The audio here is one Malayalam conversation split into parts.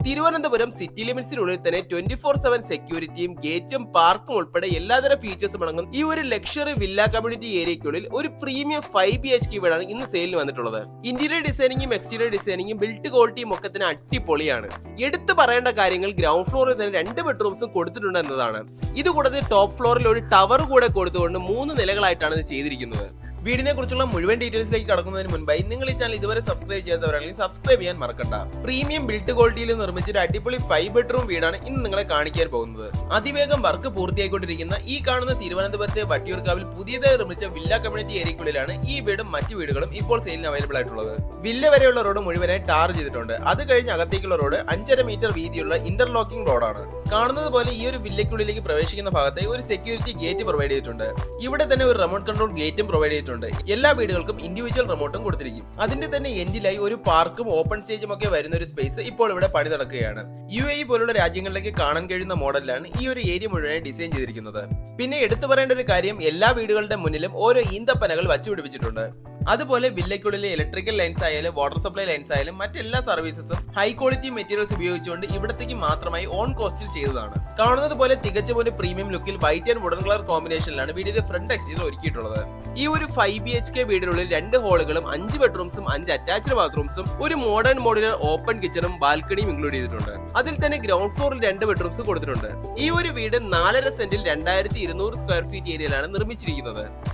തിരുവനന്തപുരം സിറ്റി ലിമിറ്റ്സിനുള്ളിൽ തന്നെ 24/7 സെക്യൂരിറ്റിയും ഗേറ്റും പാർക്കും ഉൾപ്പെടെ എല്ലാതരം ഫീച്ചേഴ്സും അടങ്ങുന്ന ഈ ഒരു ലക്ഷറി വില്ല കമ്മ്യൂണിറ്റി ഏരിയയ്ക്കുള്ളിൽ ഒരു പ്രീമിയം 5 BHK വീടാണ് ഇന്ന് സെയിലിന് വന്നിട്ടുള്ളത്. ഇന്റീരിയർ ഡിസൈനിങ്ങും എക്സ്റ്റീരിയർ ഡിസൈനിങ്ങും ബിൽറ്റ് ക്വാളിറ്റിയും ഒക്കെ തന്നെ അടിപൊളിയാണ്. എടുത്തു പറയേണ്ട കാര്യങ്ങൾ ഗ്രൗണ്ട് ഫ്ലോറിൽ തന്നെ 2 ബെഡ്റൂംസും കൊടുത്തിട്ടുണ്ട് എന്നതാണ്. ഇതുകൂടാതെ ടോപ്പ് ഫ്ലോറിൽ ഒരു ടവർ കൂടെ കൊടുത്തുകൊണ്ട് 3 നിലകളായിട്ടാണ് ഇത് ചെയ്തിരിക്കുന്നത്. വീടിനെ കുറിച്ചുള്ള മുഴുവൻ ഡീറ്റെയിൽസിലേക്ക് കടക്കുന്നതിന് മുൻപായി നിങ്ങൾ ഈ ചാനൽ ഇതുവരെ സബ്സ്ക്രൈബ് ചെയ്യാത്തവരാണെങ്കിൽ സബ്സ്ക്രൈബ് ചെയ്യാൻ മറക്കണ്ട. പ്രീമിയം ബിൽറ്റ് ക്വാളിറ്റിയിൽ നിർമ്മിച്ച ഒരു അടിപൊളി 5 ബെഡ്റൂം വീടാണ് ഇന്ന് നിങ്ങളെ കാണിക്കാൻ പോകുന്നത്. അതിവേഗം വർക്ക് പൂർത്തിയായിക്കൊണ്ടിരിക്കുന്ന ഈ കാണുന്ന തിരുവനന്തപുരത്തെ വട്ടിയൂർക്കാവിൽ പുതിയതായി നിർമ്മിച്ച വില്ല കമ്മ്യൂണിറ്റി ഏരിയയ്ക്കുള്ളിലാണ് ഈ വീടും മറ്റു വീടുകളും ഇപ്പോൾ സെയിലിന് അവൈലബിൾ ആയിട്ടുള്ളത്. വില്ല വരെയുള്ള റോഡ് മുഴുവനായി ടാർ ചെയ്തിട്ടുണ്ട്. അത് കഴിഞ്ഞ് അകത്തേക്കുള്ള റോഡ് 5.5 മീറ്റർ വീതിയുള്ള ഇന്റർലോക്കിംഗ് റോഡാണ്. കാണുന്നത് പോലെ ഈ ഒരു വില്ലയ്ക്കുള്ളിലേക്ക് പ്രവേശിക്കുന്ന ഭാഗത്ത് ഒരു സെക്യൂരിറ്റി ഗേറ്റ് പ്രൊവൈഡ് ചെയ്തിട്ടുണ്ട്. ഇവിടെ തന്നെ ഒരു റിമോട്ട് കൺട്രോൾ ഗേറ്റും പ്രൊവൈഡ് ചെയ്തിട്ടുണ്ട്. എല്ലാ വീടുകൾക്കും ഇൻഡിവിജ്വൽ റിമോട്ടും കൊടുത്തിരിക്കും. അതിന്റെ തന്നെ എൻഡിലായി ഒരു പാർക്കും ഓപ്പൺ സ്റ്റേജും ഒക്കെ വരുന്ന ഒരു സ്പേസ് ഇപ്പോൾ ഇവിടെ പണി നടക്കുകയാണ്. UAE പോലുള്ള രാജ്യങ്ങളിലേക്ക് കാണാൻ കഴിയുന്ന മോഡലിലാണ് ഈ ഒരു ഏരിയ മുഴുവനായി ഡിസൈൻ ചെയ്തിരിക്കുന്നത്. പിന്നെ എടുത്തു പറയേണ്ട ഒരു കാര്യം, എല്ലാ വീടുകളുടെ മുന്നിലും ഓരോ ഈന്തപ്പനകൾ വച്ചുപിടിപ്പിച്ചിട്ടുണ്ട്. അതുപോലെ വില്ലയ്ക്കുള്ളിലെ ഇലക്ട്രിക്കൽ ലൈൻസ് ആയാലും വാട്ടർ സപ്ലൈ ലൈൻസ് ആയാലും മറ്റെല്ലാ സർവീസസും ഹൈ ക്വാളിറ്റി മെറ്റീരിയൽസ് ഉപയോഗിച്ചുകൊണ്ട് ഇവിടത്തേക്ക് മാത്രമായി ഓൺ കോസ്റ്റിൽ ചെയ്തതാണ്. കാണുന്നത് പോലെ തികച്ചും ഒരു പ്രീമിയം ലുക്കിൽ വൈറ്റ് ആൻഡ് വുഡൻ കളർ കോമ്പിനേഷനിലാണ് വീടിന്റെ ഫ്രണ്ട് എക്സ്റ്റീരിയർ ഒരുക്കിയിട്ടുള്ളത്. ഈ ഒരു 5 BHK വീടിനുള്ളിൽ 2 ഹോളുകളും 5 ബെഡ്റൂംസും 5 അറ്റാച്ച്ഡ് ബാത്റൂംസും ഒരു മോഡേൺ മോഡുലർ ഓപ്പൺ കിച്ചണും ബാൽക്കണിയും ഇൻക്ലൂഡ് ചെയ്തിട്ടുണ്ട്. അതിൽ തന്നെ ഗ്രൗണ്ട് ഫ്ലോറിൽ 2 ബെഡ്റൂംസ് കൊടുത്തിട്ടുണ്ട്. ഈ ഒരു വീട് 4.5 സെന്റിൽ 2200 സ്ക്വയർ ഫീറ്റ് ഏരിയയിലാണ് നിർമ്മിച്ചിരിക്കുന്നത്.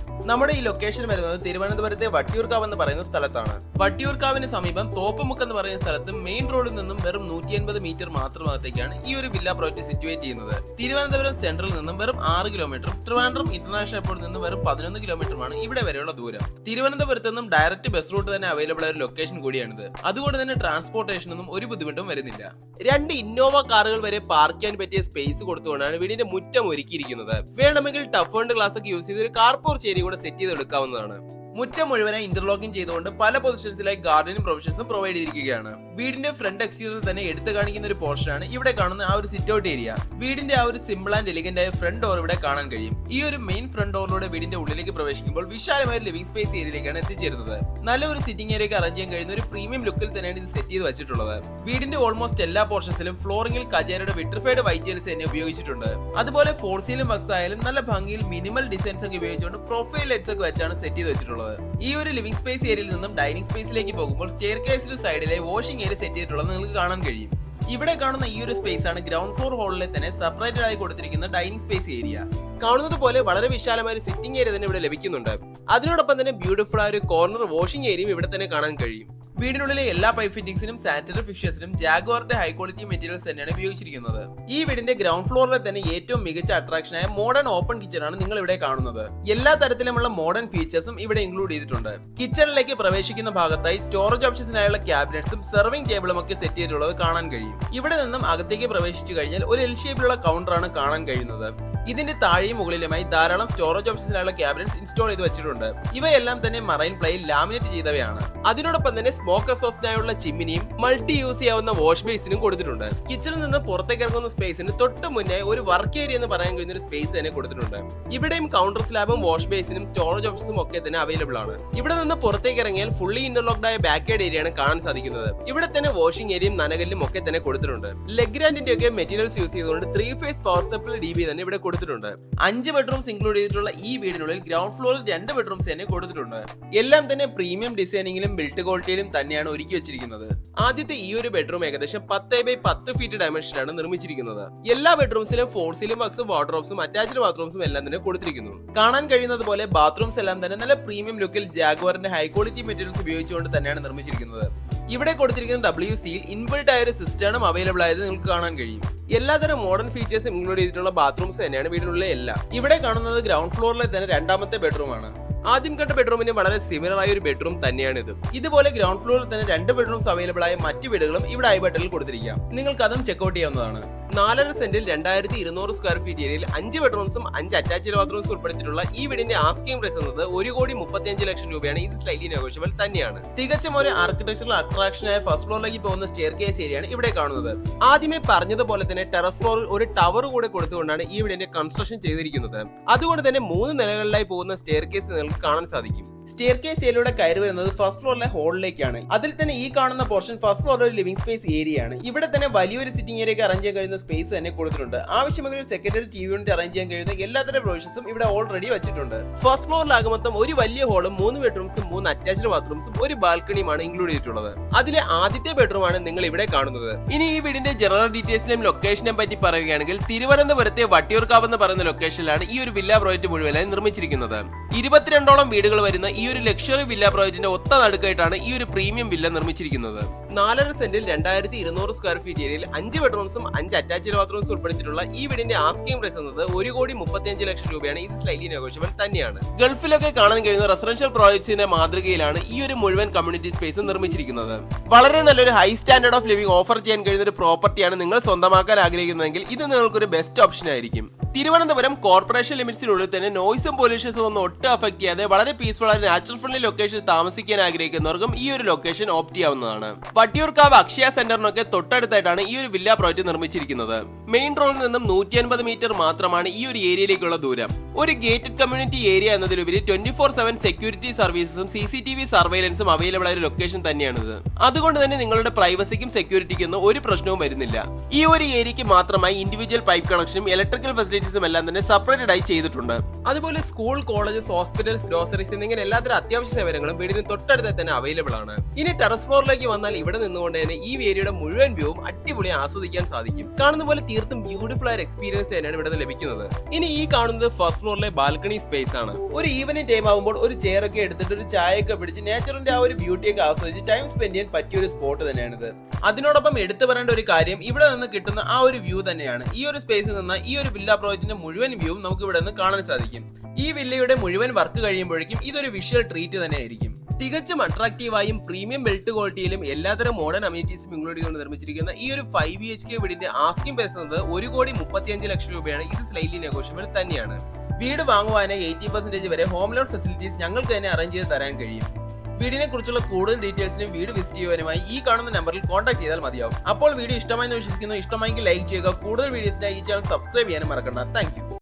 നമ്മുടെ ഈ ലൊക്കേഷൻ വരുന്നത് തിരുവനന്തപുരത്തെ വട്ടിയൂർക്കാവ് എന്ന് പറയുന്ന സ്ഥലത്താണ്. വട്ടിയൂർക്കാവിന് സമീപം തോപ്പുമുക്ക് എന്ന് പറയുന്ന സ്ഥലത്ത് മെയിൻ റോഡിൽ നിന്നും വെറും 180 മീറ്റർ മാത്രമകത്തേക്കാണ് ഈ ഒരു വില്ല പ്രോജക്ട് സിറ്റുവേറ്റ് ചെയ്യുന്നത്. തിരുവനന്തപുരം സെൻട്രലിൽ നിന്നും വെറും 6 കിലോമീറ്ററും ട്രിവാൻഡ്രം ഇന്റർനാഷണൽ എയർപോർട്ടിൽ നിന്നും വെറും 11 കിലോമീറ്ററുമാണ് ഇവിടെ വരെയുള്ള ദൂരം. തിരുവനന്തപുരത്ത് നിന്നും ഡയറക്റ്റ് ബസ് റൂട്ട് തന്നെ അവൈലബിൾ ആയ ഒരു ലൊക്കേഷൻ കൂടിയാണിത്. അതുകൊണ്ട് തന്നെ ട്രാൻസ്പോർട്ടേഷനൊന്നും ഒരു ബുദ്ധിമുട്ടും വരുന്നില്ല. 2 ഇന്നോവ കാറുകൾ വരെ പാർക്ക് ചെയ്യാൻ പറ്റിയ സ്പേസ് കൊടുത്തുകൊണ്ടാണ് വീടിന്റെ മുറ്റം ഒരുക്കിയിരിക്കുന്നത്. വേണമെങ്കിൽ ടഫ് ആൻഡ് ഗ്ലാസ് ഒക്കെ യൂസ് ചെയ്ത് ഒരു കാർ പോർച്ച് ഏരിയ സെറ്റ് ചെയ്തെടുക്കാവുന്നതാണ്. മുറ്റം മുഴുവനായി ഇന്റർലോക്കിംഗ് ചെയ്തുകൊണ്ട് പല പൊസിഷൻസിലായി ഗാർഡനും പ്രൊവിഷൻസും പ്രൊവൈഡ് ചെയ്തിരിക്കുകയാണ്. വീടിന്റെ ഫ്രണ്ട് എക്സ്റ്റീരിയർ തന്നെ എടുത്തു കാണിക്കുന്ന ഒരു പോർഷനാണ് ഇവിടെ കാണുന്ന ആ ഒരു സിറ്റ് ഔട്ട് ഏരിയ. വീടിന്റെ ആ ഒരു സിമ്പിൾ ആൻഡ് എലിഗന്റ് ആയ ഫ്രണ്ട് ഡോർ ഇവിടെ കാണാൻ കഴിയും. ഈ ഒരു മെയിൻ ഫ്രണ്ട് ഡോറിലൂടെ വീടിന്റെ ഉള്ളിലേക്ക് പ്രവേശിക്കുമ്പോൾ വിശാലമായ ലിവിംഗ് സ്പേസ് ഏരിയയിലേക്കാണ് എത്തിച്ചേരുന്നത്. നല്ലൊരു സിറ്റിംഗ് ഏരിയക്ക് അറേഞ്ച് ചെയ്യാൻ കഴിയുന്ന ഒരു പ്രീമിയം ലുക്കിൽ തന്നെയാണ് ഇത് സെറ്റ് ചെയ്ത് വെച്ചിട്ടുള്ളത്. വീടിന്റെ ഓൾമോസ്റ്റ് എല്ലാ പോർഷൻസിലും ഫ്ലോറിംഗിൽ കജേരയുടെ വിട്രിഫൈഡ് വൈറ്റ് ടൈൽസ് തന്നെ ഉപയോഗിച്ചിട്ടുണ്ട്. അതുപോലെ ഫോർ സീലിംഗ് വർക്ക്സ് ആയാലും നല്ല ഭംഗിയിൽ മിനിമൽ ഡിസൈൻസ് ഒക്കെ ഉപയോഗിച്ചുകൊണ്ട് പ്രൊഫൈൽ ലൈറ്റ്സ് ഒക്കെ വെച്ചാണ് സെറ്റ് ചെയ്ത് വെച്ചിട്ടുള്ളത്. ഈ ഒരു ലിവിംഗ് സ്പേസ് ഏരിയയിൽ നിന്നും ഡൈനിങ് സ്പേസിലേക്ക് പോകുമ്പോൾ സ്റ്റെയർ കേസിന്റെ സൈഡിലെ വാഷിംഗ് ഏരിയ സെറ്റ് ചെയ്തിട്ടുള്ളത് നിങ്ങൾക്ക് കാണാൻ കഴിയും. ഇവിടെ കാണുന്ന ഈ ഒരു സ്പേസ് ആണ് ഗ്രൗണ്ട് ഫ്ലോർ ഹോളിലെ തന്നെ സെപ്പറേറ്റഡ് ആയി കൊടുത്തിരിക്കുന്ന ഡൈനിങ് സ്പേസ് ഏരിയ. കാണുന്നത് പോലെ വളരെ വിശാലമായ ഒരു സിറ്റിംഗ് ഏരിയ തന്നെ ഇവിടെ ലഭിക്കുന്നുണ്ട്. അതിനോടൊപ്പം തന്നെ ബ്യൂട്ടിഫുൾ ആയ ഒരു കോർണർ വാഷിംഗ് ഏരിയയും ഇവിടെ തന്നെ കാണാൻ കഴിയും. വീടിനുള്ളിലെ എല്ലാ പൈപ്പ് ഫിറ്റിംഗ്സിനും സാനിറ്ററി ഫിക്സേഴ്സിനും ജാഗ്വാറിന്റെ ഹൈ ക്വാളിറ്റി മെറ്റീരിയൽസ് തന്നെയാണ് ഉപയോഗിച്ചിരിക്കുന്നത്. ഈ വീടിന്റെ ഗ്രൗണ്ട് ഫ്ലോറിലെ തന്നെ ഏറ്റവും മികച്ച അട്രാക്ഷനായ മോഡേൺ ഓപ്പൺ കിച്ചൺ ആണ് നിങ്ങൾ ഇവിടെ കാണുന്നത്. എല്ലാ തരത്തിലുമുള്ള മോഡേൺ ഫീച്ചേഴ്സും ഇവിടെ ഇൻക്ലൂഡ് ചെയ്തിട്ടുണ്ട്. കിച്ചണിലേക്ക് പ്രവേശിക്കുന്ന ഭാഗത്തായി സ്റ്റോറേജ് ഓപ്ഷൻസിനായുള്ള ക്യാബിനറ്റ്സും സെർവിംഗ് ടേബിളും ഒക്കെ സെറ്റ് ചെയ്തിട്ടുള്ളത് കാണാൻ കഴിയും. ഇവിടെ നിന്നും അകത്തേക്ക് പ്രവേശിച്ചു കഴിഞ്ഞാൽ ഒരു എൽ ഷേപ്പിലുള്ള കൗണ്ടറാണ് കാണാൻ കഴിയുന്നത്. ഇതിന്റെ താഴെയും മുകളിലുമായി ധാരാളം സ്റ്റോറേജ് ഓപ്ഷൻസിനായുള്ള ക്യാബിനറ്റ്സ് ഇൻസ്റ്റാൾ ചെയ്ത് വെച്ചിട്ടുണ്ട്. ഇവയെല്ലാം തന്നെ മറൈൻ പ്ലേയിൽ ലാമിനേറ്റ് ചെയ്തവയാണ്. അതിനോടൊപ്പം തന്നെ സ്മോക്ക് എക്സോസ്റ്റിനായുള്ള ചിമ്മിനിയും മൾട്ടി യൂസ് ചെയ്യാവുന്ന വാഷ് ബേസിനും കൊടുത്തിട്ടുണ്ട്. കിച്ചണിൽ നിന്ന് പുറത്തേക്ക് ഇറങ്ങുന്ന സ്പേസിന് തൊട്ട് മുന്നേ ഒരു വർക്ക് ഏരിയ എന്ന് പറയാൻ കഴിയുന്ന ഒരു സ്പേസ് തന്നെ കൊടുത്തിട്ടുണ്ട്. ഇവിടെയും കൗണ്ടർ സ്ലാബും വാഷ് ബേസിനും സ്റ്റോറേജ് ഓപ്ഷൻസും ഒക്കെ തന്നെ അവൈലബിൾ ആണ്. ഇവിടെ നിന്ന് പുറത്തേക്ക് ഇറങ്ങിയാൽ ഫുള്ളി ഇന്റർലോക്ഡ് ആയ ബാക്ക് സൈഡ് ഏരിയയാണ് കാണാൻ സാധിക്കുന്നത്. ഇവിടെ തന്നെ വാഷിംഗ് ഏരിയയും നനകല്ലും ഒക്കെ തന്നെ കൊടുത്തിട്ടുണ്ട്. ലെഗ്രാൻഡിന്റെ ഒക്കെ മെറ്റീരിയൽസ് യൂസ് ചെയ്തുകൊണ്ട് 3 ഫേസ് പവർ സപ്ലൈ DB തന്നെ ഇവിടെ കൊടുത്തിട്ടുണ്ട്. 5 ബെഡ്റൂംസ് ഇൻക്ലൂഡ് ചെയ്തിട്ടുള്ള ഈ വീടിനുള്ളിൽ ഗ്രൗണ്ട് ഫ്ലോറിൽ 2 ബെഡ്റൂംസ് തന്നെ കൊടുത്തിട്ടുണ്ട്. എല്ലാം തന്നെ പ്രീമിയം ഡിസൈനിങ്ങിലും ബിൽറ്റ് ക്വാളിറ്റിയിലും തന്നെയാണ് ഒരുക്കി വെച്ചിരിക്കുന്നത്. ആദ്യത്തെ ഈ ഒരു ബെഡ്റൂം ഏകദേശം 10x10 ഫീറ്റ് ഡയമെൻഷനിലാണ് നിർമ്മിച്ചിരിക്കുന്നത്. എല്ലാ ബെഡ്റൂംസിലും ഫോർ സീലിംഗ് വർക്ക്സും വാർഡ്രോബ്സും അറ്റാച്ച്ഡ് ബാത്റൂംസും എല്ലാം തന്നെ കൊടുത്തിരിക്കുന്നു. കാണാൻ കഴിയുന്നത് പോലെ ബാത്റൂംസ് എല്ലാം തന്നെ നല്ല പ്രീമിയം ലുക്കിൽ ജാഗ്വാറിന്റെ ഹൈ ക്വാളിറ്റി മെറ്റീരിയൽസ് ഉപയോഗിച്ചുകൊണ്ട് തന്നെയാണ് നിർമ്മിച്ചിരിക്കുന്നത്. ഇവിടെ കൊടുത്തിരിക്കുന്ന WCയിൽ ഇൻബിൽറ്റ് ആയ ഒരു സിസ്റ്റം അവൈലബിൾ ആയത് നിങ്ങൾക്ക് കാണാൻ കഴിയും. എല്ലാതരം മോഡേൺ ഫീച്ചേഴ്സും ഇൻക്ലൂഡ് ചെയ്തിട്ടുള്ള ബാത്റൂംസ് തന്നെയാണ് വീടിനുള്ളിലെ എല്ലാം. ഇവിടെ കാണുന്നത് ഗ്രൗണ്ട് ഫ്ലോറിലെ തന്നെ രണ്ടാമത്തെ ബെഡ്റൂമാണ്. ആദ്യം കണ്ട ബെഡ്റൂമിന് വളരെ സിമിലർ ആയ ഒരു ബെഡ്റൂം തന്നെയാണ് ഇത്. ഇതുപോലെ ഗ്രൗണ്ട് ഫ്ലോറിൽ തന്നെ 2 ബെഡ്റൂംസ് അവൈലബിൾ ആയ മറ്റു വീടുകളും ഇവിടെ ഐ ബട്ടണിൽ കൊടുത്തിരിക്കാം. നിങ്ങൾക്ക് അതും ചെക്ക്ഔട്ട് ചെയ്യാവുന്നതാണ്. 4.5 സെന്റിൽ 2200 സ്ക്വയർ ഫീറ്റ് ഏരിയയിൽ 5 ബെഡ്റൂംസും 5 അറ്റാച്ച്ഡ് ബാത്റൂംസ് ഉൾപ്പെടുത്തിയിട്ടുള്ള ഈ വീടിന്റെ ആസ്കിംഗ് പ്രൈസ് എന്നത് 1,35,00,000 രൂപയാണ്. ഇത് സ്ലൈറ്റ്ലി നെഗോഷ്യബിൾ തന്നെയാണ്. തികച്ചും ഒരു ആർക്കിടെക്ചറൽ അട്രാക്ഷനായ ഫസ്റ്റ് ഫ്ലോറിലേക്ക് പോകുന്ന സ്റ്റെയർ കേസ് ഏരിയയാണ് ഇവിടെ കാണുന്നത്. ആദ്യമേ പറഞ്ഞതുപോലെ തന്നെ ടെറസ് ഫ്ലോറിൽ ഒരു ടവർ കൂടെ കൊടുത്തുകൊണ്ടാണ് ഈ വീടിന്റെ കൺസ്ട്രക്ഷൻ ചെയ്തിരിക്കുന്നത്. അതുകൊണ്ട് തന്നെ 3 നിലകളിലായി പോകുന്ന സ്റ്റെയർ കേസ് നിങ്ങൾക്ക് കാണാൻ സാധിക്കും. സ്റ്റെയർ കേസിലൂടെ കയറി വരുന്നത് ഫസ്റ്റ് ഫ്ലോറിലെ ഹോളിലേക്കാണ്. അതിൽ തന്നെ ഈ കാണുന്ന പോർഷൻ ഫസ്റ്റ് ഫ്ലോറിലെ ഒരു ലിവിംഗ് സ്പേസ് ഏരിയ ആണ്. ഇവിടെ തന്നെ വലിയൊരു സിറ്റിംഗ് ഏരിയ അറേഞ്ച് ചെയ്യാൻ കഴിയുന്ന സ്പേസ് തന്നെ കൊടുത്തിട്ടുണ്ട്. ആവശ്യമെങ്കിൽ ഒരു secondary T V unit arrange ചെയ്യാൻ കഴിയുന്ന എല്ലാത്തരം പ്രൊവിഷൻസും ഇവിടെ ഓൾറെഡി വെച്ചിട്ടുണ്ട്. ഫസ്റ്റ് ഫ്ലോറിലാകെ മൊത്തം ഒരു വലിയ ഹോളും 3 ബെഡ്റൂംസും 3 അറ്റാച്ച്ഡ് ബാത്റൂംസും ഒരു ബാൽക്കണിയുമാണ് ഇൻക്ലൂഡ് ചെയ്തിട്ടുള്ളത്. അതിലെ ആദ്യത്തെ ബെഡ്റൂമാണ് നിങ്ങൾ ഇവിടെ കാണുന്നത്. ഇനി ഈ വീടിന്റെ ജനറൽ ഡീറ്റെയിൽസിനെയും ലൊക്കേഷനെയും പറ്റി പറയുകയാണെങ്കിൽ തിരുവനന്തപുരത്തെ വട്ടിയൂർക്കാവ് എന്ന് പറയുന്ന ലൊക്കേഷനിലാണ് ഈ ഒരു വില്ല പ്രോജക്റ്റ് മുഴുവനായി നിർമ്മിച്ചിരിക്കുന്നത്. 22ഓളം വീടുകൾ വരുന്ന ഈ ഒരു ലക്ഷറി വില്ല പ്രോജക്റ്റിന്റെ ഒത്ത നടുക്കായിട്ടാണ് ഈ ഒരു പ്രീമിയം വില്ല നിർമ്മിച്ചിരിക്കുന്നത്. 4.5 സെന്റിൽ 2200 സ്ക്വയർ ഫീറ്റ് ഏരിയയിൽ 5 ബെഡ്റൂംസും 5 അറ്റാച്ച്ഡ് ബാത്റൂംസും ഉൾപ്പെടുത്തിയിട്ടുള്ള ഈ വീടിന്റെ ആസ്കിംഗ് പ്രൈസ് എന്നത് 1,35,00,000 രൂപയാണ്. ഇത് സ്ലൈറ്റ്ലി നെഗോഷ്യബിൾ തന്നെയാണ്. ഗൾഫിലൊക്കെ കാണാൻ കഴിയുന്ന റെസിഡൻഷ്യൽ പ്രോജക്ട്സിന്റെ മാതൃകയിലാണ് ഈ ഒരു മുഴുവൻ കമ്മ്യൂണിറ്റി സ്പേസ് നിർമ്മിച്ചിരിക്കുന്നത്. വളരെ നല്ലൊരു high standard of living offer ചെയ്യാൻ കഴിയുന്ന ഒരു പ്രോപ്പർട്ടിയാണ് നിങ്ങൾ സ്വന്തമാക്കാൻ ആഗ്രഹിക്കുന്നതെങ്കിൽ ഇത് നിങ്ങൾക്കൊരു ബെസ്റ്റ് ഓപ്ഷൻ ആയിരിക്കും. തിരുവനന്തപുരം കോർപ്പറേഷൻ ലിമിറ്റ്സിനുള്ളിൽ തന്നെ നോയ്സും പൊല്യൂഷൻസും ഒന്നും ഒട്ടും അഫക്ട് ചെയ്യാതെ വളരെ പീസ്ഫുൾ ആയ നാച്ചുറൽ ഫ്രണ്ട്ലി ലൊക്കേഷൻ താമസിക്കാൻ ആഗ്രഹിക്കുന്നവർക്കും ഈ ഒരു ലൊക്കേഷൻ ഓപ്റ്റ് ചെയ്യാവുന്നതാണ്. വട്ടിയൂർക്കാവ് അക്ഷയ സെന്ററിനൊക്കെ തൊട്ടടുത്തായിട്ടാണ് ഈ ഒരു വില്ല പ്രോജക്റ്റ് നിർമ്മിച്ചിരിക്കുന്നത്. മെയിൻ റോഡിൽ നിന്നും 150 മീറ്റർ മാത്രമാണ് ഈ ഒരു ഏരിയയിലേക്കുള്ള ദൂരം. ഒരു ഗേറ്റഡ് കമ്മ്യൂണിറ്റി ഏരിയ എന്നതിലുപരി 24/7 സെക്യൂരിറ്റി സർവീസസും CCTV സർവൈലൻസും അവൈലബിൾ ആയ ഒരു ലൊക്കേഷൻ തന്നെയാണിത്. അതുകൊണ്ട് തന്നെ നിങ്ങളുടെ പ്രൈവസിക്കും സെക്യൂരിറ്റിക്കും ഒന്നും ഒരു പ്രശ്നവും വരുന്നില്ല. ഈ ഒരു ഏരിയക്ക് മാത്രമായി ഇൻഡിവിജ്വൽ പൈപ്പ് കണക്ഷനും ഇലക്ട്രിക്കൽ ഫെസിലിറ്റീസും എല്ലാം തന്നെ സെപ്പറേറ്റഡ് ആയി ചെയ്തിട്ടുണ്ട്. അതുപോലെ സ്കൂൾ, കോളേജസ്, ഹോസ്പിറ്റൽസ്, ഗ്രോസറീസ് എന്നിങ്ങനെ എല്ലാത്തരം അത്യാവശ്യ സേവനങ്ങളും വീടിന് തൊട്ടടുത്തായി തന്നെ അവൈലബിൾ ആണ്. ഇനി ടെറസ് ഫ്ലോറിലേക്ക് വന്നാൽ ഇവിടെ നിന്നുകൊണ്ട് തന്നെ ഈ ഏരിയയുടെ മുഴുവൻ വ്യൂവും അടിപൊളി ആസ്വദിക്കാൻ സാധിക്കും. കാണുന്ന പോലെ തീർത്തും ബ്യൂട്ടിഫുൾ ആയ എക്സ്പീരിയൻസ് തന്നെയാണ് ഇവിടെ ലഭിക്കുന്നത്. ഇനി ഈ കാണുന്നത് ഫസ്റ്റ് ഫ്ലോറിലെ ബാൽക്കണി സ്പേസ് ആണ്. ഒരു ഈവനിംഗ് ടൈം ആകുമ്പോൾ ഒരു ചെയർ ഒക്കെ എടുത്തിട്ട് ഒരു ചായയൊക്കെ പിടിച്ച് നേച്ചറിന്റെ ആ ഒരു ബ്യൂട്ടിയൊക്കെ ആസ്വദിച്ച് ടൈം സ്പെൻഡ് ചെയ്യാൻ പറ്റിയ ഒരു സ്പോട്ട് തന്നെയാണിത്. അതിനോടൊപ്പം എടുത്തു പറയേണ്ട ഒരു കാര്യം ഇവിടെ നിന്ന് കിട്ടുന്ന ആ ഒരു വ്യൂ തന്നെയാണ്. ഈ ഒരു സ്പേസിൽ നിന്ന് ഈ ഒരു വില്ല പ്രോജക്റ്റിന്റെ മുഴുവൻ വ്യൂവും നമുക്ക് ഇവിടെ നിന്ന് കാണാൻ സാധിക്കും. ഈ വില്ലയുടെ മുഴുവൻ വർക്ക് കഴിയുമ്പോഴേക്കും ഇതൊരു വിഷ്വൽ ട്രീറ്റ് തന്നെയായിരിക്കും. തികച്ചും അട്രാക്റ്റീവായും പ്രീമിയം ബിൽറ്റ് ക്വാളിറ്റിയിലും എല്ലാത്തരം മോഡേൺ അമ്യൂണിറ്റീസും ഇൻക്ലൂഡ് ചെയ്തുകൊണ്ട് നിർമ്മിച്ചിരിക്കുന്ന ഈ ഒരു 5 BHK വീടിന്റെ ആസ്കിംഗ് പ്രൈസ് എന്നത് 1,35,00,000 രൂപയാണ്. ഇത് സ്ലൈറ്റ്ലി നെഗോഷ്യബിൾ തന്നെയാണ്. വീട് വാങ്ങുവാനായി 80% വരെ ഹോം ലോൺ ഫെസിലിറ്റീസ് ഞങ്ങൾക്ക് തന്നെ അറേഞ്ച് ചെയ്ത് തരാൻ കഴിയും. വീടിനെ കുറിച്ചുള്ള കൂടുതൽ ഡീറ്റെയിൽസിനും വീട് വിസിറ്റ് ചെയ്യുവാനുമായി ഈ കാണുന്ന നമ്പറിൽ കോൺടാക്ട് ചെയ്താൽ മതിയാവും. അപ്പോൾ വീഡിയോ ഇഷ്ടമായി എന്ന് വിശ്വസിക്കുന്നു. ഇഷ്ടമായെങ്കിൽ ലൈക്ക് ചെയ്യുക. കൂടുതൽ വീഡിയോസിനായി ഈ ചാനൽ സബ്സ്ക്രൈബ് ചെയ്യാനും മറക്കണ്ട. Thank you.